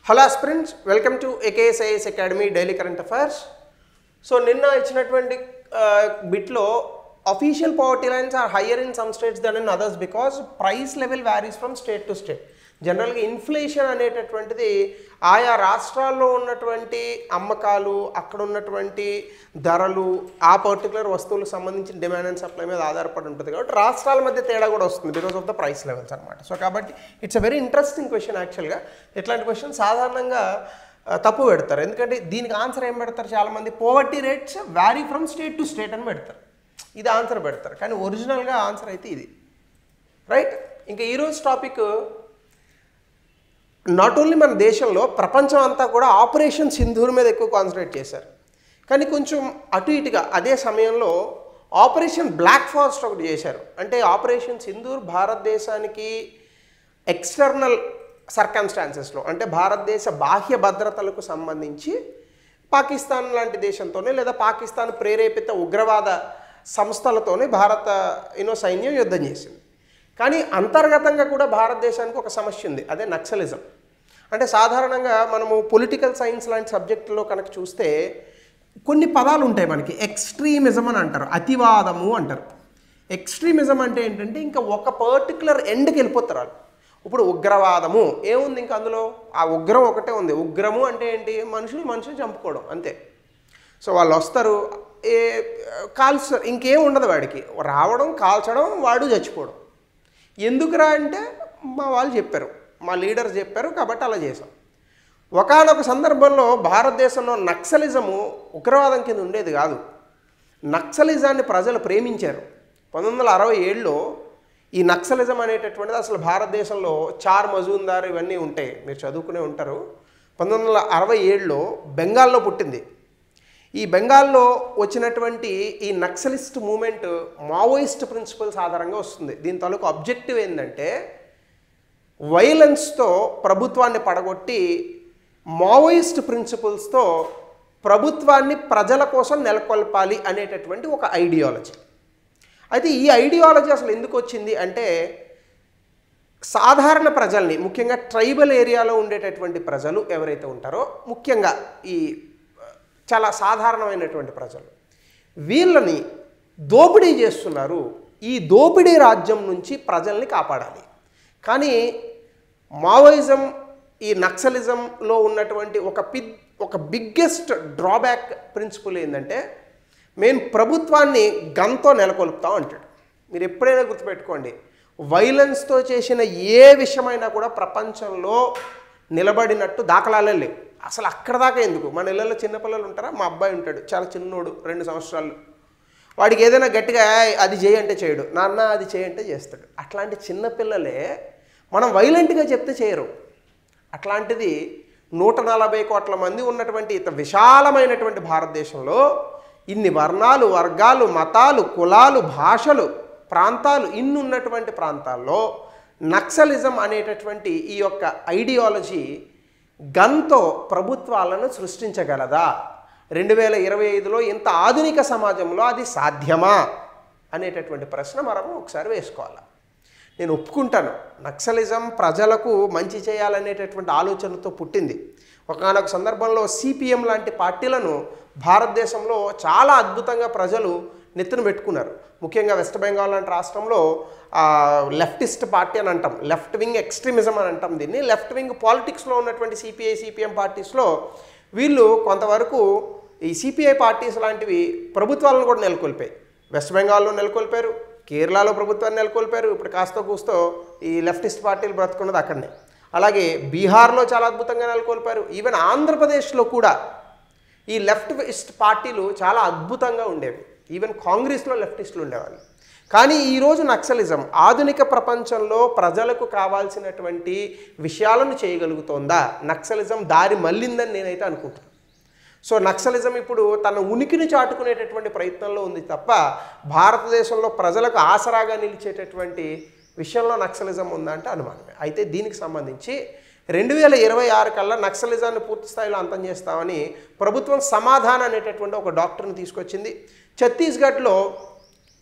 Hello aspirants, welcome to AKSIS Academy Daily Current Affairs. So నిన్న ఇచ్చినటువంటి బిట్లో official poverty lines are higher in some states than in others because price level varies from state to state. జనరల్గా inflation అనేటటువంటిది ఆయా రాష్ట్రాల్లో ఉన్నటువంటి అమ్మకాలు, అక్కడ ఉన్నటువంటి ధరలు, ఆ పర్టికులర్ వస్తువులకు సంబంధించిన డిమాండ్ అండ్ సప్లై మీద ఆధారపడి ఉంటుంది కాబట్టి రాష్ట్రాల మధ్య తేడా కూడా వస్తుంది because of the price levels అనమాట. సో కాబట్టి it's a very interesting question యాక్చువల్గా. ఇట్లాంటి క్వశ్చన్ సాధారణంగా తప్పు పెడతారు, ఎందుకంటే దీనికి ఆన్సర్ ఏం పెడతారు చాలామంది, poverty rates vary from state to state అని పెడతారు. ఇది ఆన్సర్ పెడతారు, కానీ ఒరిజినల్గా ఆన్సర్ అయితే ఇది, రైట్. ఇంకా ఈరోజు టాపిక్ నాట్ ఓన్లీ మన దేశంలో, ప్రపంచం అంతా కూడా ఆపరేషన్ సింధూర్ మీద ఎక్కువ కాన్సన్ట్రేట్ చేశారు. కానీ కొంచెం అటు ఇటుగా అదే సమయంలో ఆపరేషన్ బ్లాక్ ఫాస్ట్ ఒకటి చేశారు. అంటే ఆపరేషన్ సింధూర్ భారతదేశానికి ఎక్స్టర్నల్ సర్కమ్స్టాన్సెస్లో, అంటే భారతదేశ బాహ్య భద్రతలకు సంబంధించి పాకిస్తాన్ లాంటి దేశంతోనే లేదా పాకిస్తాన్ ప్రేరేపిత ఉగ్రవాద సంస్థలతోనే భారత సైన్యం యుద్ధం చేసింది. కానీ అంతర్గతంగా కూడా భారతదేశానికి ఒక సమస్య ఉంది, అదే నక్సలిజం. అంటే సాధారణంగా మనము పొలిటికల్ సైన్స్ లాంటి సబ్జెక్టులో కనుక చూస్తే కొన్ని పదాలు ఉంటాయి మనకి. ఎక్స్ట్రీమిజం అని అంటారు, అతివాదము అంటారు. ఎక్స్ట్రీమిజం అంటే ఏంటంటే ఇంకా ఒక పర్టికులర్ ఎండ్కి వెళ్ళిపోతారు వాళ్ళు. ఇప్పుడు ఉగ్రవాదము ఏముంది, ఇంకా అందులో ఆ ఉగ్రం ఒకటే ఉంది. ఉగ్రము అంటే ఏంటి, మనుషులు చంపుకోవడం అంతే. సో వాళ్ళు వస్తారు, కాల్స్తారు, ఇంకేం ఉండదు వాడికి, రావడం, కాల్చడం, వాడు చచ్చిపోవడం. ఎందుకురా అంటే మా వాళ్ళు చెప్పారు, మా లీడర్స్ చెప్పారు కాబట్టి అలా చేసాం. ఒకానొక సందర్భంలో భారతదేశంలో నక్సలిజము ఉగ్రవాదం కింద ఉండేది కాదు. నక్సలిజాన్ని ప్రజలు ప్రేమించారు. 1967లో ఈ నక్సలిజం అనేటటువంటిది అసలు భారతదేశంలో చార్ మజూందార్ ఇవన్నీ ఉంటాయి, మీరు చదువుకునే ఉంటారు. 1967లో బెంగాల్లో పుట్టింది. ఈ బెంగాల్లో వచ్చినటువంటి ఈ నక్సలిస్ట్ మూమెంట్ మావోయిస్ట్ ప్రిన్సిపల్స్ ఆధారంగా వస్తుంది. దీని తాలూకు ఆబ్జెక్టివ్ ఏంటంటే వైలెన్స్తో ప్రభుత్వాన్ని పడగొట్టి మావోయిస్ట్ ప్రిన్సిపల్స్తో ప్రభుత్వాన్ని ప్రజల కోసం నెలకొల్పాలి అనేటటువంటి ఒక ఐడియాలజీ. అయితే ఈ ఐడియాలజీ అసలు ఎందుకు వచ్చింది అంటే సాధారణ ప్రజల్ని, ముఖ్యంగా ట్రైబల్ ఏరియాలో ఉండేటటువంటి ప్రజలు ఎవరైతే ఉంటారో, ముఖ్యంగా ఈ చాలా సాధారణమైనటువంటి ప్రజలు, వీళ్ళని దోపిడీ చేస్తున్నారు. ఈ దోపిడీ రాజ్యం నుంచి ప్రజల్ని కాపాడాలి. కానీ మావోయిజం, ఈ నక్సలిజంలో ఉన్నటువంటి ఒక బిగ్గెస్ట్ డ్రాబ్యాక్ ప్రిన్సిపల్ ఏంటంటే మేము ప్రభుత్వాన్ని గన్తో నెలకొల్పుతాం అంటాడు. మీరు ఎప్పుడైనా గుర్తుపెట్టుకోండి, వైలెన్స్తో చేసిన ఏ విషయమైనా కూడా ప్రపంచంలో నిలబడినట్టు దాఖలాలే లేవు. అసలు అక్కడ దాకా ఎందుకు, మన ఇళ్ళల్లో చిన్నపిల్లలు ఉంటారా, మా అబ్బాయి ఉంటాడు చాలా చిన్నోడు, 2 సంవత్సరాలు, వాడికి ఏదైనా గట్టిగా అది చేయంటే చేయడు, నాన్న అది చేయంటే చేస్తాడు. అట్లాంటి చిన్నపిల్లలే మనం వైలెంట్గా చెప్తే చేయరు. అట్లాంటిది 140 కోట్ల మంది ఉన్నటువంటి ఇంత విశాలమైనటువంటి భారతదేశంలో ఇన్ని వర్ణాలు, వర్గాలు, మతాలు, కులాలు, భాషలు, ప్రాంతాలు ఇన్ని ఉన్నటువంటి ప్రాంతాల్లో నక్సలిజం అనేటటువంటి ఈ యొక్క ఐడియాలజీ గన్తో ప్రభుత్వాలను సృష్టించగలదా? 2025లో ఇంత ఆధునిక సమాజంలో అది సాధ్యమా అనేటటువంటి ప్రశ్న మనము ఒకసారి వేసుకోవాలి. నేను ఒప్పుకుంటాను, నక్సలిజం ప్రజలకు మంచి చేయాలనేటటువంటి ఆలోచనతో పుట్టింది. ఒకనొక సందర్భంలో సిపిఎం లాంటి పార్టీలను భారతదేశంలో చాలా అద్భుతంగా ప్రజలు నెత్తిన పెట్టుకున్నారు. ముఖ్యంగా వెస్ట్ బెంగాల్ లాంటి రాష్ట్రంలో లెఫ్టిస్ట్ పార్టీ అని అంటాం, లెఫ్ట్ వింగ్ ఎక్స్ట్రీమిజం అని అంటాం దీన్ని. లెఫ్ట్ వింగ్ పాలిటిక్స్లో ఉన్నటువంటి సిపిఐ, సిపిఎం పార్టీస్లో వీళ్ళు కొంతవరకు ఈ సిపిఐ పార్టీస్ లాంటివి ప్రభుత్వాలను కూడా నెలకొల్పాయి. వెస్ట్ బెంగాల్లో నెలకొల్పారు, కేరళలో ప్రభుత్వాన్ని నెలకొల్పారు. ఇప్పుడు కాస్త కూస్తో ఈ లెఫ్టిస్ట్ పార్టీలు బ్రతుకున్నది అక్కడనే. అలాగే బీహార్లో చాలా అద్భుతంగా నెలకొల్పారు. ఈవెన్ ఆంధ్రప్రదేశ్లో కూడా ఈ లెఫ్టిస్ట్ పార్టీలు చాలా అద్భుతంగా ఉండేవి. ఈవెన్ కాంగ్రెస్లో లెఫ్టిస్టులు ఉండేవాళ్ళు. కానీ ఈరోజు నక్సలిజం ఆధునిక ప్రపంచంలో ప్రజలకు కావాల్సినటువంటి విషయాలను చేయగలుగుతోందా? నక్సలిజం దారి మళ్ళిందని నేనైతే అనుకుంటున్నాను. సో నక్సలిజం ఇప్పుడు తన ఉనికిని చాటుకునేటటువంటి ప్రయత్నంలో ఉంది తప్ప భారతదేశంలో ప్రజలకు ఆసరాగా నిలిచేటటువంటి విషయంలో నక్సలిజం ఉందంటే అనుమానమే. అయితే దీనికి సంబంధించి 2026 కల్లా నక్సలిజాన్ని పూర్తి స్థాయిలో అంతం చేస్తామని ప్రభుత్వం సమాధానం అనేటటువంటి ఒక డాక్టర్ని తీసుకొచ్చింది. ఛత్తీస్గఢ్లో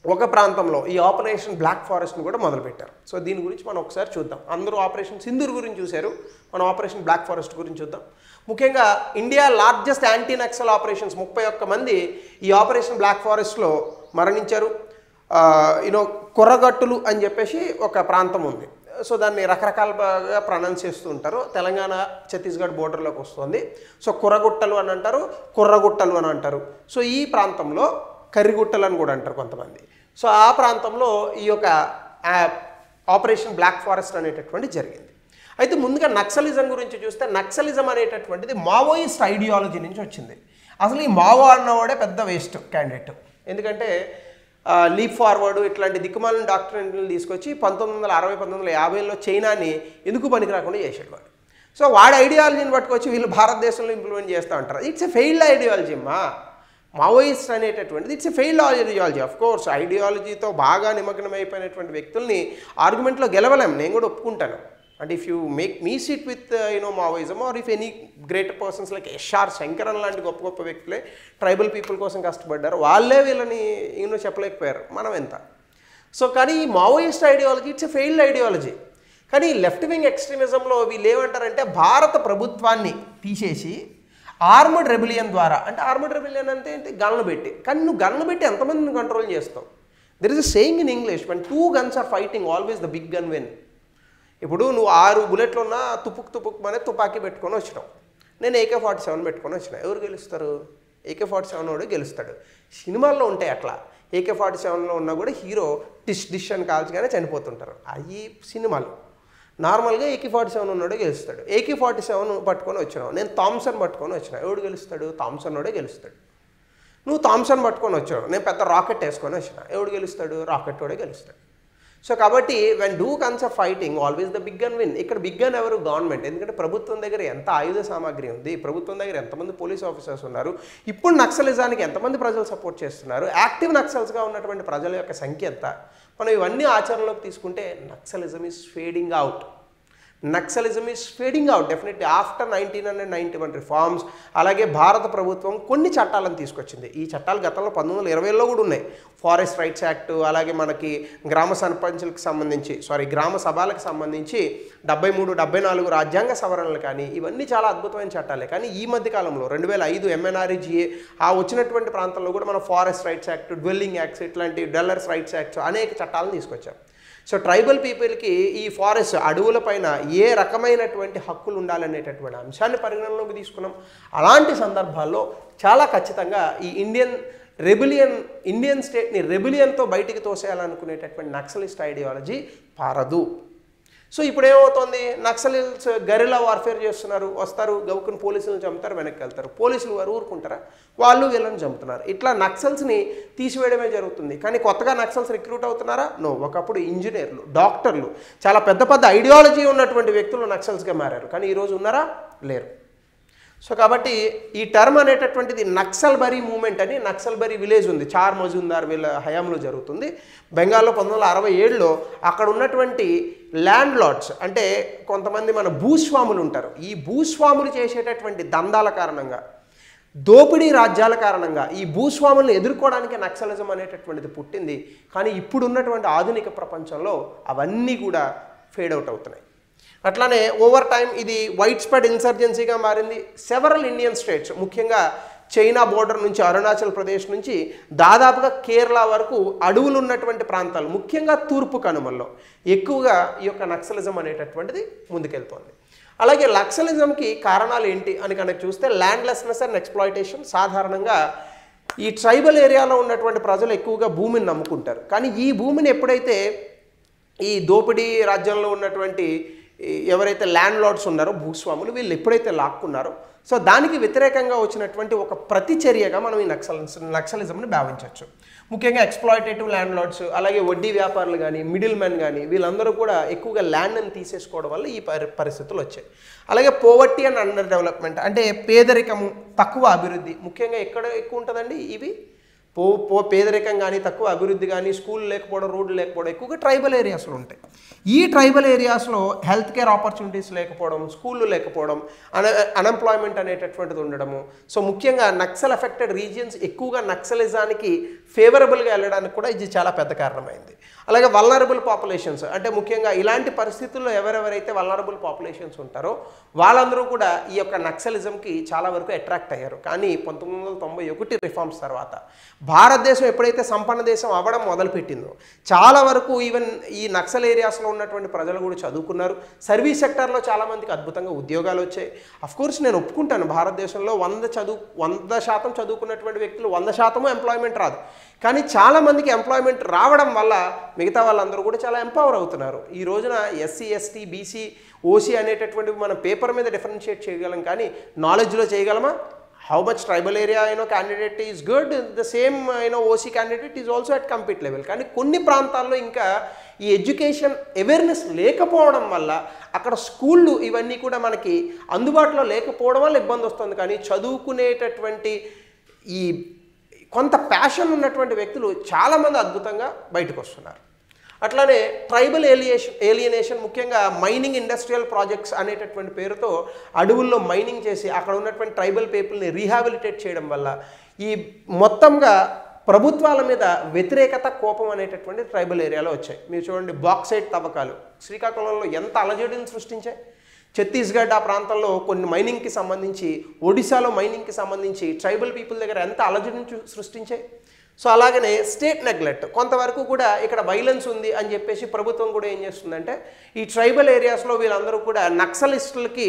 ఒక ప్రాంతంలో ఈ ఆపరేషన్ బ్లాక్ ఫారెస్ట్ని కూడా మొదలుపెట్టారు. సో దీని గురించి మనం ఒకసారి చూద్దాం. అందరూ ఆపరేషన్ సింధూర్ గురించి చూశారు, మనం ఆపరేషన్ బ్లాక్ ఫారెస్ట్ గురించి చూద్దాం. ముఖ్యంగా India largest anti Naxal operations 31 మంది ఈ ఆపరేషన్ బ్లాక్ ఫారెస్ట్లో మరణించారు. కొర్రగట్టులు అని చెప్పేసి ఒక ప్రాంతం ఉంది. సో దాన్ని రకరకాలుగా ప్రొనౌన్స్ చేస్తూ ఉంటారు. తెలంగాణ ఛత్తీస్గఢ్ బోర్డర్లోకి వస్తుంది. సో కుర్రగుట్టలు అని అంటారు, కుర్రగుట్టలు అని అంటారు. సో ఈ ప్రాంతంలో కర్రిగుట్టలు అని కూడా అంటారు కొంతమంది. సో ఆ ప్రాంతంలో ఈ యొక్క ఆపరేషన్ బ్లాక్ ఫారెస్ట్ అనేటటువంటి జరిగింది. అయితే ముందుగా నక్సలిజం గురించి చూస్తే నక్సలిజం అనేటటువంటిది మావోయిస్ట్ ఐడియాలజీ నుంచి వచ్చింది. అసలు ఈ మావో అన్నవాడే పెద్ద వేస్ట్ క్యాండిడేట్. ఎందుకంటే లీప్ ఫార్వర్డ్ ఇట్లాంటి దిక్కుమాలిన డాక్టరేట్లు తీసుకొచ్చి 1960 1950లో చైనాని ఎందుకు పనికి రాకుండా చేసేవాడు. సో వాడి ఐడియాలజీని పట్టుకొచ్చి వీళ్ళు భారతదేశంలో ఇంప్లిమెంట్ చేస్తూ ఉంటారు. It's a failed ideology Maoist అనేటటువంటిది. It's a failed ideology. Of course ఐడియాలజీతో బాగా నిమగ్నం అయిపోయినటువంటి వ్యక్తుల్ని ఆర్గ్యుమెంట్లో గెలవలేం, నేను కూడా ఒప్పుకుంటాను. And if you make me sit with Maoism or if any greater persons like SR Sankaran లాంటి గొప్ప గొప్ప వ్యక్తులే ట్రైబల్ పీపుల్ కోసం కష్టపడ్డారు, వాళ్ళే వీళ్ళని చెప్పలేకపోయారు, మనం ఎంత. సో కానీ ఈ Maoist ideology it's a failed ideology. కానీ లెఫ్ట్ వింగ్ ఎక్స్ట్రీమిజంలో వీళ్ళు ఏమంటారంటే భారత ప్రభుత్వాన్ని తీసేసి ఆర్మడ్ రెబిలియన్ ద్వారా, అంటే ఆర్మడ్ రెబిలియన్ అంటే ఏంటి, గన్లు పెట్టి. కానీ నువ్వు గన్లు పెట్టి ఎంతమందిని కంట్రోల్ చేస్తావు? There is a saying in English, when 2 guns are fighting always the big gun win. ఇప్పుడు నువ్వు 6 బుల్లెట్లు ఉన్నా తుపుక్ మనే తుపాకీ పెట్టుకొని వచ్చినావు, నేను AK-47 పెట్టుకొని వచ్చిన, ఎవరు గెలుస్తారు? AK-47 వాడు గెలుస్తాడు. సినిమాల్లో ఉంటాయి అట్లా, AK-47లో ఉన్నా కూడా హీరో డిష్ అని కాల్చగానే చనిపోతుంటారు. అవి సినిమాలు. నార్మల్గా AK-47 ఉన్నాడే గెలుస్తాడు. AK-47 పట్టుకొని వచ్చినావు, నేను థామ్సన్ పట్టుకొని వచ్చిన, ఎవడు గెలుస్తాడు? థామ్సన్ వాడే గెలుస్తాడు. నువ్వు థామ్సన్ పట్టుకొని వచ్చావు, నేను పెద్ద రాకెట్ వేసుకొని వచ్చిన, ఎవడు గెలుస్తాడు? రాకెట్ వాడే గెలుస్తాడు. సో కాబట్టి when 2 guns are fighting always the big gun win. ఇక్కడ బిగ్ గన్ ఎవరు? గవర్నమెంట్. ఎందుకంటే ప్రభుత్వం దగ్గర ఎంత ఆయుధ సామాగ్రి ఉంది, ప్రభుత్వం దగ్గర ఎంతమంది పోలీస్ ఆఫీసర్స్ ఉన్నారు, ఇప్పుడు నక్సలిజానికి ఎంతమంది ప్రజలు సపోర్ట్ చేస్తున్నారు, యాక్టివ్ నక్సల్స్గా ఉన్నటువంటి ప్రజల యొక్క సంఖ్య ఎంత, మనం ఇవన్నీ ఆచరణలోకి తీసుకుంటే naxalism is fading out. Naxalism is fading out definitely after 1991 reforms. అలాగే భారత ప్రభుత్వం కొన్ని చట్టాలను తీసుకొచ్చింది. ఈ చట్టాలు గతంలో 1920లో కూడా ఉన్నాయి. ఫారెస్ట్ రైట్స్ యాక్ట్, అలాగే మనకి గ్రామ సర్పంచులకు సంబంధించి గ్రామ సభలకు సంబంధించి 73, 74 రాజ్యాంగ సవరణలు కానీ ఇవన్నీ చాలా అద్భుతమైన చట్టాలే. కానీ ఈ మధ్య కాలంలో 2005 MNREGA ఆ వచ్చినటువంటి ప్రాంతంలో కూడా మనం forest rights act, dwelling acts, ఇట్లాంటి డెల్లర్స్ రైట్స్ యాక్ట్స్ అనేక చట్టాలను తీసుకొచ్చాం. సో ట్రైబల్ పీపుల్కి ఈ ఫారెస్ట్ అడవుల పైన ఏ రకమైనటువంటి హక్కులు ఉండాలనేటటువంటి అంశాన్ని పరిగణనలోకి తీసుకున్నాం. అలాంటి సందర్భాల్లో చాలా ఖచ్చితంగా ఈ ఇండియన్ స్టేట్ని రెబిలియన్తో బయటికి తోసేయాలనుకునేటటువంటి నక్సలిస్ట్ ఐడియాలజీ పారదు. సో ఇప్పుడు ఏమవుతుంది, నక్సలిస్ట్ గెరిల్లా వార్ఫేర్ చేస్తున్నారు, వస్తారు గవుకుని పోలీసులను చంపుతారు, వెనక్కి వెళ్తారు. పోలీసులు వారు ఊరుకుంటారా? వాళ్ళు వీళ్ళని చంపుతున్నారు. ఇట్లా నక్సల్స్ని తీసివేయడమే జరుగుతుంది. కానీ కొత్తగా నక్సల్స్ రిక్రూట్ అవుతున్నారా? నో. ఒకప్పుడు ఇంజనీర్లు, డాక్టర్లు, చాలా పెద్ద పెద్ద ఐడియాలజీ ఉన్నటువంటి వ్యక్తులు నక్సల్స్గా మారారు. కానీ ఈరోజు ఉన్నారా? లేరు. సో కాబట్టి ఈ టర్మ్ అనేటటువంటిది నక్సల్బరీ మూమెంట్ అని, నక్సల్బరీ విలేజ్ ఉంది, చార్ మజుందార్ వీళ్ళ హయాంలో జరుగుతుంది. బెంగాల్లో 1967లో అక్కడ ఉన్నటువంటి ల్యాండ్ లార్డ్స్, అంటే కొంతమంది మన భూస్వాములు ఉంటారు, ఈ భూస్వాములు చేసేటటువంటి దందాల కారణంగా, దోపిడీ రాజ్యాల కారణంగా ఈ భూస్వాములను ఎదుర్కోవడానికి నక్సలిజం అనేటటువంటిది పుట్టింది. కానీ ఇప్పుడున్నటువంటి ఆధునిక ప్రపంచంలో అవన్నీ కూడా ఫేడ్ అవుట్ అవుతున్నాయి. అట్లానే ఓవర్ టైం ఇది వైడ్ స్ప్రెడ్ ఇన్సర్జెన్సీగా మారింది. సెవరల్ ఇండియన్ స్టేట్స్, ముఖ్యంగా చైనా బోర్డర్ నుంచి అరుణాచల్ ప్రదేశ్ నుంచి దాదాపుగా కేరళ వరకు అడవులు ఉన్నటువంటి ప్రాంతాలు, ముఖ్యంగా తూర్పు కనుమల్లో ఎక్కువగా ఈ యొక్క నక్సలిజం అనేటటువంటిది ముందుకెళ్తోంది. అలాగే నక్సలిజంకి కారణాలు ఏంటి అని కనుక చూస్తే ల్యాండ్లెస్నెస్ అండ్ ఎక్స్ప్లాయిటేషన్. సాధారణంగా ఈ ట్రైబల్ ఏరియాలో ఉన్నటువంటి ప్రజలు ఎక్కువగా భూమిని నమ్ముకుంటారు. కానీ ఈ భూమిని ఎప్పుడైతే ఈ దోపిడీ రాజ్యంలో ఉన్నటువంటి ఎవరైతే ల్యాండ్ లార్డ్స్ ఉన్నారో, భూస్వాములు, వీళ్ళు ఎప్పుడైతే లాక్కున్నారో, సో దానికి వ్యతిరేకంగా వచ్చినటువంటి ఒక ప్రతిచర్యగా మనం ఈ నక్సలిజంని భావించవచ్చు. ముఖ్యంగా ఎక్స్ప్లాయిటేటివ్ ల్యాండ్ లార్డ్స్, అలాగే వడ్డీ వ్యాపారులు కానీ, మిడిల్ మెన్ కానీ, వీళ్ళందరూ కూడా ఎక్కువగా ల్యాండ్ని తీసేసుకోవడం వల్ల ఈ పరిస్థితులు వచ్చాయి. అలాగే పోవర్టీ అండ్ అండర్ డెవలప్మెంట్, అంటే పేదరికము, తక్కువ అభివృద్ధి. ముఖ్యంగా ఎక్కడ ఎక్కువ ఉంటుందండి ఇవి? పేదరికం కానీ, తక్కువ అభివృద్ధి కానీ, స్కూల్ లేకపోవడం, రోడ్లు లేకపోవడం ఎక్కువగా ట్రైబల్ ఏరియాస్లో ఉంటాయి. ఈ ట్రైబల్ ఏరియాస్లో హెల్త్ కేర్ ఆపర్చునిటీస్ లేకపోవడం, స్కూళ్ళు లేకపోవడం, అన్ఎంప్లాయ్మెంట్ అనేటటువంటిది ఉండడము. సో ముఖ్యంగా నక్సల్ ఎఫెక్టెడ్ రీజియన్స్ ఎక్కువగా నక్సలిజానికి ఫేవరబుల్గా వెళ్ళడానికి కూడా ఇది చాలా పెద్ద కారణమైంది. అలాగే వల్నరబుల్ పాపులేషన్స్, అంటే ముఖ్యంగా ఇలాంటి పరిస్థితుల్లో ఎవరెవరైతే వల్నరబుల్ పాపులేషన్స్ ఉంటారో వాళ్ళందరూ కూడా ఈ యొక్క నక్సలిజంకి చాలా వరకు అట్రాక్ట్ అయ్యారు. కానీ 1991 రిఫార్మ్స్ తర్వాత భారతదేశం ఎప్పుడైతే సంపన్న దేశం అవ్వడం మొదలుపెట్టిందో చాలా వరకు ఈవెన్ ఈ నక్సల్ ఏరియాస్లో ఉన్నటువంటి ప్రజలు కూడా చదువుకున్నారు. సర్వీస్ సెక్టర్లో చాలామందికి అద్భుతంగా ఉద్యోగాలు వచ్చాయి. అఫ్కోర్స్ నేను ఒప్పుకుంటాను, భారతదేశంలో 100% చదువుకున్నటువంటి వ్యక్తులు 100% ఎంప్లాయ్మెంట్ రాదు. కానీ చాలామందికి ఎంప్లాయ్మెంట్ రావడం వల్ల మిగతా వాళ్ళందరూ కూడా చాలా ఎంపవర్ అవుతున్నారు. ఈ రోజున ఎస్సీ, ఎస్టీ, బీసీ, ఓసీ అనేటటువంటివి మనం పేపర్ మీద డిఫరెన్షియేట్ చేయగలం, కానీ నాలెడ్జ్లో చేయగలమా? How much tribal area candidate is good, the same OC candidate is also at compete level. కానీ కొన్ని ప్రాంతాల్లో ఇంకా ఈ ఎడ్యుకేషన్ అవేర్నెస్ లేకపోవడం వల్ల అక్కడ స్కూళ్ళు ఇవన్నీ కూడా మనకి అందుబాటులో లేకపోవడం వల్ల ఇబ్బంది వస్తుంది. కానీ చదువుకునేటటువంటి ఈ కొంత ప్యాషన్ ఉన్నటువంటి వ్యక్తులు చాలామంది అద్భుతంగా బయటకు వస్తున్నారు. అట్లానే ట్రైబల్ ఏలియనేషన్, ముఖ్యంగా మైనింగ్ ఇండస్ట్రియల్ ప్రాజెక్ట్స్ అనేటటువంటి పేరుతో అడవుల్లో మైనింగ్ చేసి అక్కడ ఉన్నటువంటి ట్రైబల్ పీపుల్ని రీహాబిలిటేట్ చేయడం వల్ల ఈ మొత్తంగా ప్రభుత్వాల మీద వ్యతిరేకత, కోపం అనేటటువంటి ట్రైబల్ ఏరియాలో వచ్చాయి. మీరు చూడండి, బాక్సైట్ తవ్వకాలు శ్రీకాకుళంలో ఎంత అలజడిని సృష్టించాయి. ఛత్తీస్గఢ్ ఆ ప్రాంతంలో కొన్ని మైనింగ్కి సంబంధించి, ఒడిశాలో మైనింగ్కి సంబంధించి ట్రైబల్ పీపుల్ దగ్గర ఎంత అలజడిని సృష్టించాయి. సో అలాగనే స్టేట్ నెగ్లెక్ట్, కొంతవరకు కూడా ఇక్కడ వైలెన్స్ ఉంది అని చెప్పేసి ప్రభుత్వం కూడా ఏం చేస్తుందంటే ఈ ట్రైబల్ ఏరియాస్లో వీళ్ళందరూ కూడా నక్సలిస్టులకి,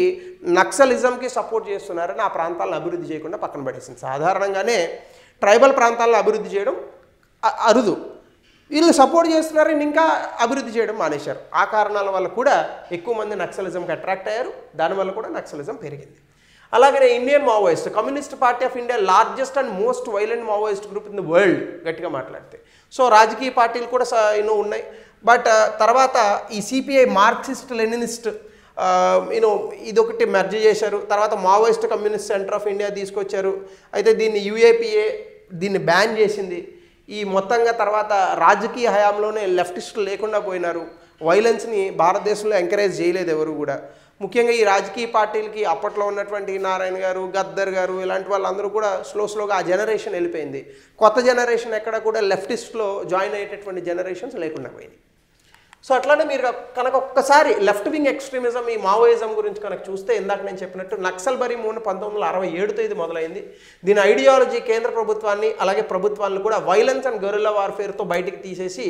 నక్సలిజంకి సపోర్ట్ చేస్తున్నారని ఆ ప్రాంతాలను అభివృద్ధి చేయకుండా పక్కన పడేసింది. సాధారణంగానే ట్రైబల్ ప్రాంతాలను అభివృద్ధి చేయడం అరుదు, వీళ్ళు సపోర్ట్ చేస్తున్నారని ఇంకా అభివృద్ధి చేయడం మానేశారు. ఆ కారణాల వల్ల కూడా ఎక్కువ మంది నక్సలిజంకి అట్రాక్ట్ అయ్యారు, దానివల్ల కూడా నక్సలిజం పెరిగింది. అలాగే Indian Maoist, communist party of India largest and most violent Maoist group in the world గట్టిగా మాట్లాడితే. సో రాజకీయ పార్టీలు కూడా ఉన్నాయి. బట్ తర్వాత ఈ సిపిఐ, మార్క్సిస్ట్ లెనినిస్ట్ ఇదొకటి మెర్జ్ చేశారు. తర్వాత Maoist communist centre of India తీసుకొచ్చారు. అయితే దీన్ని యుఏపిఏ దీన్ని బ్యాన్ చేసింది. ఈ మొత్తంగా తర్వాత రాజకీయ హయాంలోనే లెఫ్టిస్టులు లేకుండా పోయినారు. వైలెన్స్ని భారతదేశంలో ఎంకరేజ్ చేయలేదు ఎవరు కూడా. ముఖ్యంగా ఈ రాజకీయ పార్టీలకి అప్పట్లో ఉన్నటువంటి నారాయణ గారు, గద్దర్ గారు ఇలాంటి వాళ్ళందరూ కూడా స్లోగా ఆ జనరేషన్ వెళ్ళిపోయింది. కొత్త జనరేషన్ ఎక్కడ కూడా లెఫ్టిస్ట్లో జాయిన్ అయ్యేటటువంటి జనరేషన్స్ లేకుండా పోయింది. సో అట్లానే మీరు కనుక ఒక్కసారి లెఫ్ట్ వింగ్ ఎక్స్ట్రీమిజం, ఈ మావోయిజం గురించి కనుక చూస్తే ఇందాక నేను చెప్పినట్టు నక్సల్బరీ మూవ్మెంట్ 1967తో ఇది మొదలైంది. దీని ఐడియాలజీ కేంద్ర ప్రభుత్వాన్ని అలాగే ప్రభుత్వాలను కూడా వైలెన్స్ అండ్ గొరిల్లా వార్ఫేర్తో బయటికి తీసేసి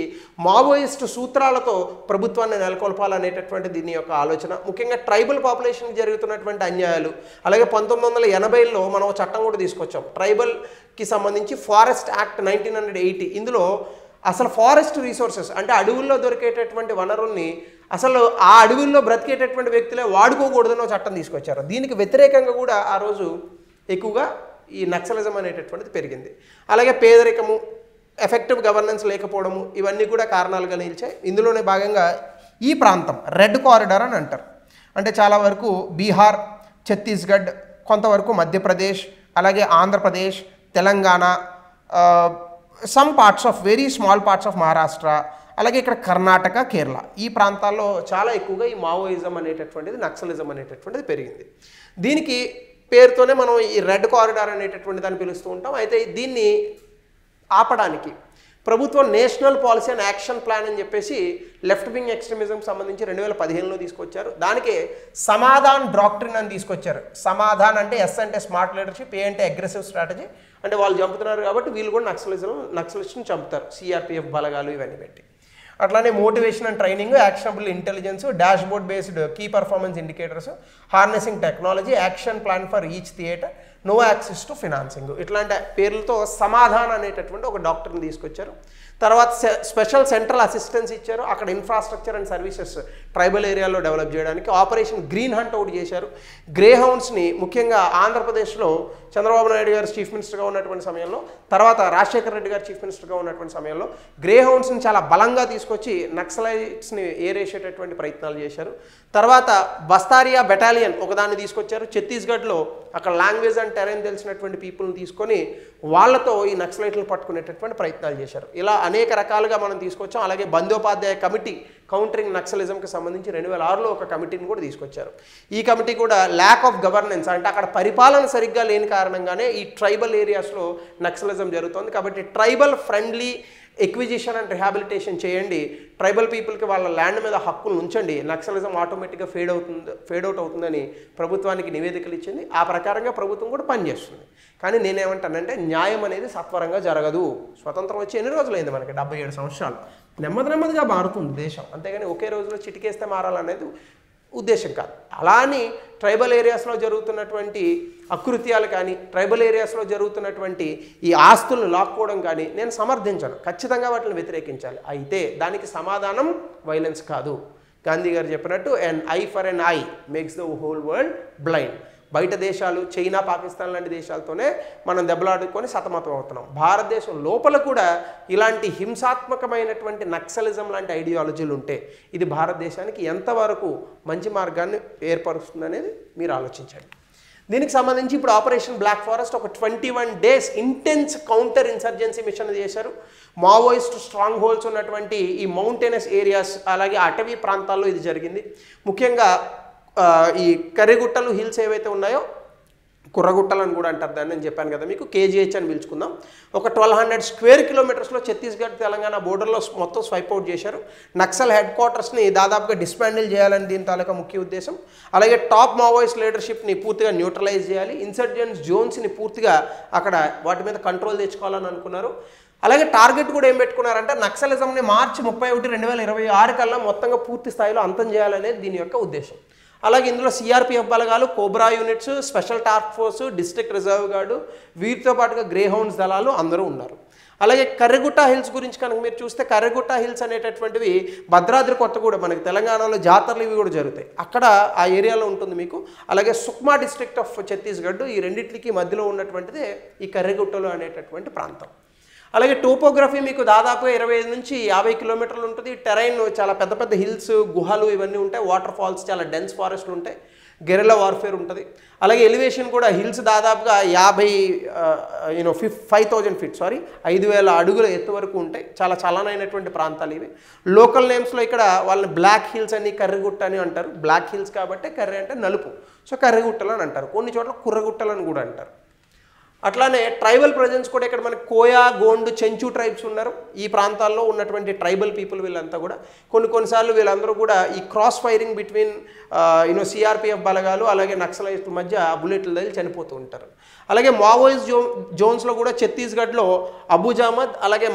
మావోయిస్ట్ సూత్రాలతో ప్రభుత్వాన్ని నెలకొల్పాలనేటటువంటి దీని యొక్క ఆలోచన. ముఖ్యంగా ట్రైబల్ పాపులేషన్కి జరుగుతున్నటువంటి అన్యాయాలు, అలాగే 1980లో మనం చట్టం కూడా తీసుకొచ్చాం ట్రైబల్కి సంబంధించి, ఫారెస్ట్ యాక్ట్ 1980. ఇందులో అసలు ఫారెస్ట్ రీసోర్సెస్ అంటే అడవుల్లో దొరికేటటువంటి వనరుల్ని అసలు ఆ అడవుల్లో బ్రతికేటటువంటి వ్యక్తులే వాడుకోకూడదనో చట్టం తీసుకొచ్చారు. దీనికి వ్యతిరేకంగా కూడా ఆ రోజు ఎక్కువగా ఈ నక్సలిజం అనేటటువంటిది పెరిగింది. అలాగే పేదరికము, ఎఫెక్టివ్ గవర్నెన్స్ లేకపోవడము ఇవన్నీ కూడా కారణాలుగా నిలిచాయి. ఇందులోనే భాగంగా ఈ ప్రాంతం రెడ్ కారిడార్ అని అంటారు. అంటే చాలా వరకు బీహార్, ఛత్తీస్గఢ్, కొంతవరకు మధ్యప్రదేశ్, అలాగే Andhra Pradesh, Telangana, some parts of very small parts of Maharashtra, అలాగే ఇక్కడ కర్ణాటక, కేరళ ఈ ప్రాంతాల్లో చాలా ఎక్కువగా ఈ మావోయిజం అనేటటువంటిది, నక్సలిజం అనేటటువంటిది పెరిగింది. దీనికి పేరుతోనే మనం ఈ రెడ్ కారిడార్ అనేటటువంటి దాన్ని పిలుస్తూ ఉంటాం. అయితే దీన్ని ఆపడానికి ప్రభుత్వం national policy and action plan అని చెప్పేసి లెఫ్ట్ వింగ్ ఎక్స్ట్రీమిజంకి సంబంధించి 2015లో తీసుకొచ్చారు. దానికి సమాధాన్ డాక్ట్రిన్ అని తీసుకొచ్చారు. సమాధాన్ అంటే ఎస్ అంటే స్మార్ట్ లీడర్షిప్, ఏ అంటే అగ్రెసివ్ స్ట్రాటజీ, అంటే వాళ్ళు చంపుతున్నారు కాబట్టి వీళ్ళు కూడా నక్సలిస్ట్ని చంపుతారు, సిఆర్పిఎఫ్ బలగాలు ఇవన్నీ పెట్టి. అట్లానే motivation and training, actionable intelligence, dash board based key performance indicators, harnessing technology, action plan for each theatre, no access to financing, ఇట్లాంటి పేర్లతో సమాధానం అనేటటువంటి ఒక డాక్టర్ని తీసుకొచ్చారు. తర్వాత స్పెషల్ సెంట్రల్ అసిస్టెన్స్ ఇచ్చారు, అక్కడ ఇన్ఫ్రాస్ట్రక్చర్ అండ్ సర్వీసెస్ ట్రైబల్ ఏరియాలో డెవలప్ చేయడానికి. ఆపరేషన్ గ్రీన్ హంట్ ఒకటి చేశారు. గ్రే హౌండ్స్ని ముఖ్యంగా ఆంధ్రప్రదేశ్లో చంద్రబాబు నాయుడు గారు చీఫ్ మినిస్టర్గా ఉన్నటువంటి సమయంలో, తర్వాత రాజశేఖర రెడ్డి గారు చీఫ్ మినిస్టర్గా ఉన్నటువంటి సమయంలో గ్రే హౌండ్స్ని చాలా బలంగా తీసుకొచ్చి నక్సలైట్స్ని ఏరేసేటటువంటి ప్రయత్నాలు చేశారు. తర్వాత బస్తారియా బెటాలియన్ ఒకదాన్ని తీసుకొచ్చారు. ఛత్తీస్గఢ్లో అక్కడ లాంగ్వేజ్ అండ్ టెరైన్ తెలిసినటువంటి పీపుల్ని తీసుకొని వాళ్ళతో ఈ నక్సలైట్లను పట్టుకునేటటువంటి ప్రయత్నాలు చేశారు. ఇలా అనేక రకాలుగా మనం తీసుకొచ్చాం. అలాగే బందోపాధ్యాయ కమిటీ కౌంటరింగ్ నక్సలిజంకి సంబంధించి 2006లో ఒక కమిటీని కూడా తీసుకొచ్చారు. ఈ కమిటీ కూడా ల్యాక్ ఆఫ్ గవర్నెన్స్, అంటే అక్కడ పరిపాలన సరిగ్గా లేని కారణంగానే ఈ ట్రైబల్ ఏరియాస్లో నక్సలిజం జరుగుతుంది. కాబట్టి tribal friendly acquisition and rehabilitation చేయండి, ట్రైబల్ పీపుల్కి వాళ్ళ ల్యాండ్ మీద హక్కులు ఉంచండి, నక్సలిజం ఆటోమేటిక్గా ఫేడ్ అవుట్ అవుతుందని ప్రభుత్వానికి నివేదికలు ఇచ్చింది. ఆ ప్రకారంగా ప్రభుత్వం కూడా పనిచేస్తుంది. కానీ నేనేమంటానంటే న్యాయం అనేది సత్వరంగా జరగదు. స్వతంత్రం వచ్చి ఎన్ని రోజులైంది మనకి? 77 సంవత్సరాలు. నెమ్మదిగా మారుతుంది దేశం, అంతేగాని ఒకే రోజులో చిటికేస్తే మారాలనేది ఉద్దేశం కాదు. అలా అని ట్రైబల్ ఏరియాస్లో జరుగుతున్నటువంటి అకృత్యాలు కానీ, ట్రైబల్ ఏరియాస్లో జరుగుతున్నటువంటి ఈ ఆస్తులను లాక్కోవడం కానీ నేను సమర్థించను. ఖచ్చితంగా వాటిని వ్యతిరేకించాలి. అయితే దానికి సమాధానం వైలెన్స్ కాదు. గాంధీ గారు చెప్పినట్టు an eye for an eye makes the whole world blind. బయట దేశాలు చైనా, పాకిస్తాన్ లాంటి దేశాలతోనే మనం దెబ్బలాడుకొని సతమతం అవుతున్నాం. భారతదేశం లోపల కూడా ఇలాంటి హింసాత్మకమైనటువంటి నక్సలిజం లాంటి ఐడియాలజీలు ఉంటే ఇది భారతదేశానికి ఎంతవరకు మంచి మార్గాన్ని ఏర్పరుస్తుంది అనేది మీరు ఆలోచించండి. దీనికి సంబంధించి ఇప్పుడు ఆపరేషన్ బ్లాక్ ఫారెస్ట్ ఒక 21 days intense counter insurgency mission చేశారు. మావోయిస్ట్ స్ట్రాంగ్ హోల్డ్స్ ఉన్నటువంటి ఈ మౌంటైనస్ ఏరియాస్, అలాగే అటవీ ప్రాంతాల్లో ఇది జరిగింది. ముఖ్యంగా ఈ కర్రిగుట్టలు హిల్స్ ఏవైతే ఉన్నాయో, కుర్రగుట్టలు అని కూడా అంటారు దాన్ని, నేను చెప్పాను కదా మీకు, KGH అని పిలుచుకుందాం. ఒక 1200 square kilometers ఛత్తీస్గఢ్ తెలంగాణ బోర్డర్లో మొత్తం స్వైప్ అవుట్ చేశారు. నక్సల్ హెడ్ క్వార్టర్స్ని దాదాపుగా డిస్మాండిల్ చేయాలని దీని తాలూకా ముఖ్య ఉద్దేశం. అలాగే టాప్ మావోయిస్ట్ లీడర్షిప్ని పూర్తిగా న్యూట్రలైజ్ చేయాలి. ఇన్సర్జెంట్స్ జోన్స్ని పూర్తిగా అక్కడ వాటి మీద కంట్రోల్ తెచ్చుకోవాలని అనుకున్నారు. అలాగే టార్గెట్ కూడా ఏం పెట్టుకున్నారంటే నక్సలిజంని మార్చి 31, 2026 కల్లా మొత్తంగా పూర్తి స్థాయిలో అంతం చేయాలనేది దీని యొక్క ఉద్దేశం. అలాగే ఇందులో CRPF బలగాలు, cobra units, special task force, district reserve guard, వీటితో పాటుగా గ్రే హౌండ్స్ దళాలు అందరూ ఉన్నారు. అలాగే కర్రిగుట్ట హిల్స్ గురించి కనుక మీరు చూస్తే, కర్రిగుట్ట హిల్స్ అనేటటువంటివి భద్రాద్రి కొత్తగూడెం, మనకి తెలంగాణలో జాతరలు ఇవి కూడా జరుగుతాయి, అక్కడ ఆ ఏరియాలో ఉంటుంది మీకు. అలాగే సుక్మా డిస్ట్రిక్ట్ ఆఫ్ ఛత్తీస్గఢ్, ఈ రెండింటికి మధ్యలో ఉన్నటువంటిదే ఈ కర్రిగుట్టలు అనేటటువంటి ప్రాంతం. అలాగే టోపోగ్రఫీ మీకు దాదాపుగా 25 నుంచి 50 కిలోమీటర్లు ఉంటుంది. టెరైన్ చాలా పెద్ద పెద్ద హిల్స్, గుహలు ఇవన్నీ ఉంటాయి. వాటర్ ఫాల్స్, చాలా డెన్స్ ఫారెస్ట్లు ఉంటాయి. గెరిల్లా వార్ఫేర్ ఉంటుంది. అలాగే ఎలివేషన్ కూడా హిల్స్ దాదాపుగా 5,000 feet 5,000 అడుగుల ఎత్తు వరకు ఉంటాయి. చాలా చలనైనటువంటి ప్రాంతాలు ఇవి. లోకల్ నేమ్స్లో ఇక్కడ వాళ్ళని బ్లాక్ హిల్స్ అని, కర్రిగుట్ట అని అంటారు. బ్లాక్ హిల్స్ కాబట్టి కర్రీ అంటే నలుపు, సో కర్రిగుట్టలు అని అంటారు. కొన్ని చోట్ల కుర్రగుట్టలు అని కూడా అంటారు. అట్లానే ట్రైబల్ ప్రజెన్స్ కూడా ఇక్కడ మనకి కోయా, గోండు, చెంచు ట్రైబ్స్ ఉన్నారు. ఈ ప్రాంతాల్లో ఉన్నటువంటి ట్రైబల్ పీపుల్ వీళ్ళంతా కూడా కొన్నిసార్లు వీళ్ళందరూ కూడా ఈ క్రాస్ ఫైరింగ్ బిట్వీన్ CRPF బలగాలు అలాగే నక్సలైట్ల మధ్య బుల్లెట్లు తగిలి చనిపోతూ ఉంటారు. అలాగే మావోయిస్ట్ జోన్స్లో కూడా ఛత్తీస్గఢ్లో అబుజామద్, అలాగే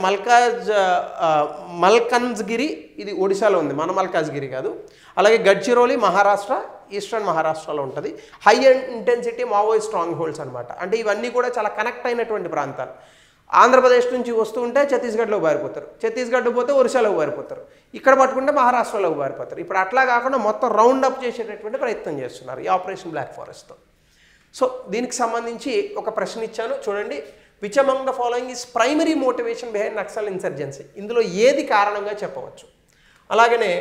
మల్కన్జ్గిరి, ఇది ఒడిశాలో ఉంది, మన మల్కాజ్గిరి కాదు. అలాగే గడ్చిరోలి మహారాష్ట్ర, ఈస్టర్న్ మహారాష్ట్రలో ఉంటుంది. High intensity Maoist strong holds అనమాట. అంటే ఇవన్నీ కూడా చాలా కనెక్ట్ అయినటువంటి ప్రాంతాలు. ఆంధ్రప్రదేశ్ నుంచి వస్తూ ఉంటే ఛత్తీస్గఢ్లో పారిపోతారు, ఛత్తీస్గఢ్ పోతే ఒరిస్సాలో పారిపోతారు, ఇక్కడ పట్టుకుంటే మహారాష్ట్రలో పారిపోతారు. ఇప్పుడు అట్లా కాకుండా మొత్తం రౌండ్ అప్ చేసేటటువంటి ప్రయత్నం చేస్తున్నారు ఈ ఆపరేషన్ బ్లాక్ ఫారెస్ట్తో. సో దీనికి సంబంధించి ఒక ప్రశ్న ఇచ్చాను చూడండి. Which among the following is primary motivation behind Naxal insurgency? ఇందులో ఏది కారణంగా చెప్పవచ్చు? అలాగనే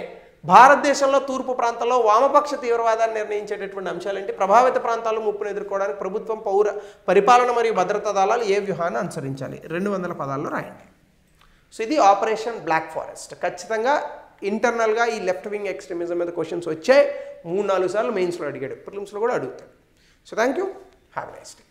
భారతదేశంలో తూర్పు ప్రాంతాల్లో వామపక్ష తీవ్రవాదాన్ని నిర్ణయించేటటువంటి అంశాలేంటి? ప్రభావిత ప్రాంతాల్లో ముప్పును ఎదుర్కోవడానికి ప్రభుత్వం, పౌర పరిపాలన మరియు భద్రతా దళాలు ఏ వ్యూహాన్ని అనుసరించాలి? 200 పదాల్లో రాయండి. సో ఇది ఆపరేషన్ బ్లాక్ ఫారెస్ట్. ఖచ్చితంగా ఇంటర్నల్గా ఈ లెఫ్ట్ వింగ్ ఎక్స్ట్రీమిజం మీద క్వశ్చన్స్ వచ్చాయి. 3-4 సార్లు మెయిన్స్లో అడిగాడు, ప్రిలిమ్స్లో కూడా అడుగుతాడు. So thank you, have a nice day.